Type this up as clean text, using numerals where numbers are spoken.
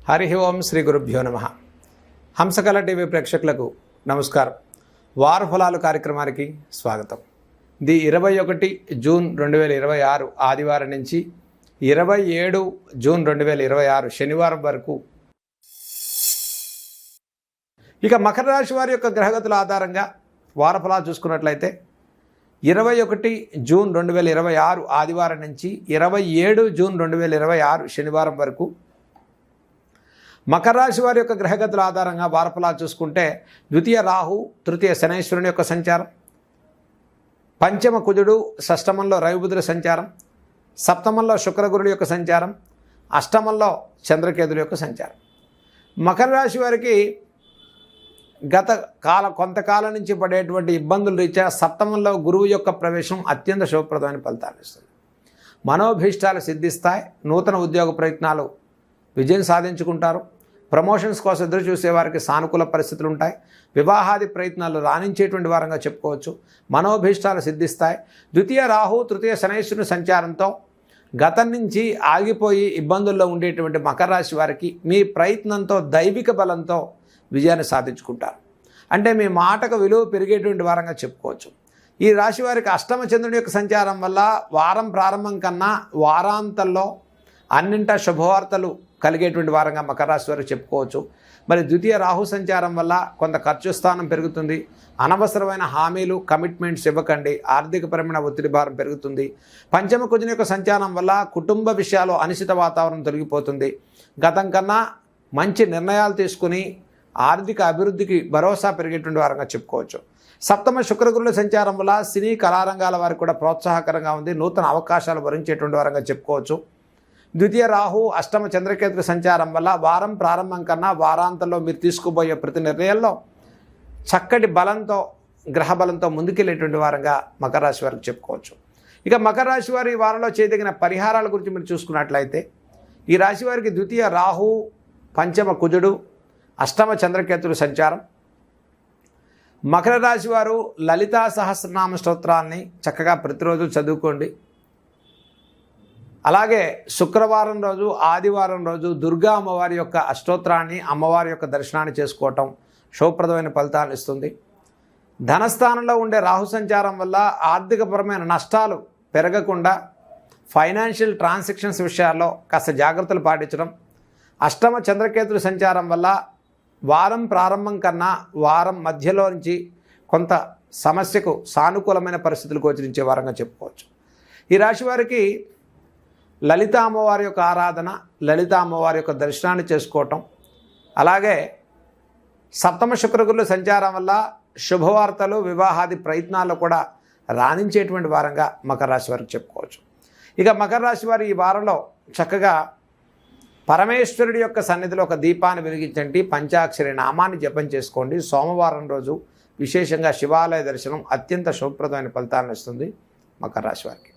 హరి ఓం శ్రీ గురుభ్యో నమః. హంసకళ టీవీ ప్రేక్షకులకు నమస్కారం. వార ఫలాలు కార్యక్రమానికి స్వాగతం. ఇది 21 జూన్ 2026 ఆదివారం నుంచి 27 జూన్ 2026 శనివారం వరకు. ఇక మకర రాశి వారి యొక్క గ్రహగతుల ఆధారంగా వార ఫలాలు చూసుకున్నట్లయితే 21 జూన్ 2026 ఆదివారం నుంచి 27 జూన్ 2026 శనివారం వరకు మకర రాశి వారి యొక్క గ్రహగతుల ఆధారంగా వారఫలాలు చూసుకుంటే ద్వితీయ రాహు, తృతీయ శనైశ్వరుని యొక్క సంచారం, పంచమ కుజుడు, షష్టమంలో రవిబుధుల సంచారం, సప్తమంలో శుక్రగురుడు యొక్క సంచారం, అష్టమంలో చంద్రకేతుల యొక్క సంచారం. మకర రాశి వారికి కొంతకాలం నుంచి పడేటువంటి ఇబ్బందులు రీత్యా సప్తమంలో గురువు యొక్క ప్రవేశం అత్యంత శుభప్రదమైన ఫలితాలు ఇస్తుంది. మనోభీష్టాలు సిద్ధిస్తాయి. నూతన ఉద్యోగ ప్రయత్నాలు విజయం సాధించుకుంటారు. ప్రమోషన్స్ కోసం ఎదురు చూసే వారికి సానుకూల పరిస్థితులు ఉంటాయి. వివాహాది ప్రయత్నాలు రాణించేటువంటి వారంగా చెప్పుకోవచ్చు. మనోభీష్టాలు సిద్ధిస్తాయి. ద్వితీయ రాహు, తృతీయ శనైశ్వరుని సంచారంతో గతం నుంచి ఆగిపోయి ఇబ్బందుల్లో ఉండేటువంటి మకర రాశి వారికి మీ ప్రయత్నంతో, దైవిక బలంతో విజయాన్ని సాధించుకుంటారు. అంటే మీ మాటకు విలువ పెరిగేటువంటి వారంగా చెప్పుకోవచ్చు. ఈ రాశి వారికి అష్టమ చంద్రుని యొక్క సంచారం వల్ల వారం ప్రారంభం కన్నా వారాంతంలో అన్నింటా శుభవార్తలు కలిగేటువంటి వారంగా మకర రాశి వారికి చెప్పుకోవచ్చు. మరి ద్వితీయ రాహు సంచారం వల్ల కొంత ఖర్చు స్థానం పెరుగుతుంది. అనవసరమైన హామీలు, కమిట్మెంట్స్ ఇవ్వకండి. ఆర్థికపరమైన ఒత్తిడి భారం పెరుగుతుంది. పంచమ కుజుని యొక్క సంచారం వల్ల కుటుంబ విషయాలు అనిశ్చిత వాతావరణం తొలగిపోతుంది. గతం కన్నా మంచి నిర్ణయాలు తీసుకుని ఆర్థిక అభివృద్ధికి భరోసా పెరిగేటువంటి వారంగా చెప్పుకోవచ్చు. సప్తమ శుక్రగురుల సంచారం వల్ల సినీ కళారంగాల వారికి కూడా ప్రోత్సాహకరంగా ఉంది. నూతన అవకాశాలు వరించేటువంటి వారంగా చెప్పుకోవచ్చు. ద్వితీయ రాహు, అష్టమ చంద్రకేతుల సంచారం వల్ల వారం ప్రారంభం కన్నా వారాంతంలో మీరు తీసుకుపోయే ప్రతి నిర్ణయంలో చక్కటి బలంతో, గ్రహ బలంతో ముందుకెళ్ళేటువంటి వారంగా మకర రాశి వారికి చెప్పుకోవచ్చు. ఇక మకర రాశి వారి ఈ వారంలో చేయదగిన పరిహారాల గురించి మీరు చూసుకున్నట్లయితే ఈ రాశి వారికి ద్వితీయ రాహు, పంచమ కుజుడు, అష్టమ చంద్రకేతుల సంచారం. మకర రాశి వారు లలితా సహస్రనామ స్తోత్రాన్ని చక్కగా ప్రతిరోజు చదువుకోండి. అలాగే శుక్రవారం రోజు, ఆదివారం రోజు దుర్గా అమ్మవారి యొక్క అష్టోత్తరాన్ని, అమ్మవారి యొక్క దర్శనాన్ని చేసుకోవటం శుభప్రదమైన ఫలితాలను ఇస్తుంది. ధనస్థానంలో ఉండే రాహు సంచారం వల్ల ఆర్థికపరమైన నష్టాలు పెరగకుండా ఫైనాన్షియల్ ట్రాన్సాక్షన్స్ విషయాల్లో కాస్త జాగ్రత్తలు పాటించడం. అష్టమ చంద్రకేతుల సంచారం వల్ల వారం ప్రారంభం కన్నా వారం మధ్యలో నుంచి కొంత సమస్యకు సానుకూలమైన పరిస్థితులు గోచరించే వారంగా చెప్పుకోవచ్చు. ఈ రాశి వారికి లలిత అమ్మవారి యొక్క ఆరాధన, లలిత అమ్మవారి యొక్క దర్శనాన్ని చేసుకోవటం, అలాగే సప్తమ శుక్రగురుల సంచారం వల్ల శుభవార్తలు, వివాహాది ప్రయత్నాలు కూడా రాణించేటువంటి వారంగా మకర రాశి వారికి చెప్పుకోవచ్చు. ఇక మకర రాశి వారి ఈ వారంలో చక్కగా పరమేశ్వరుడి యొక్క సన్నిధిలో ఒక దీపాన్ని వెలిగించండి. పంచాక్షరి నామాన్ని జపం చేసుకోండి. సోమవారం రోజు విశేషంగా శివాలయ దర్శనం అత్యంత శుభప్రదమైన ఫలితాలను ఇస్తుంది మకర రాశి వారికి.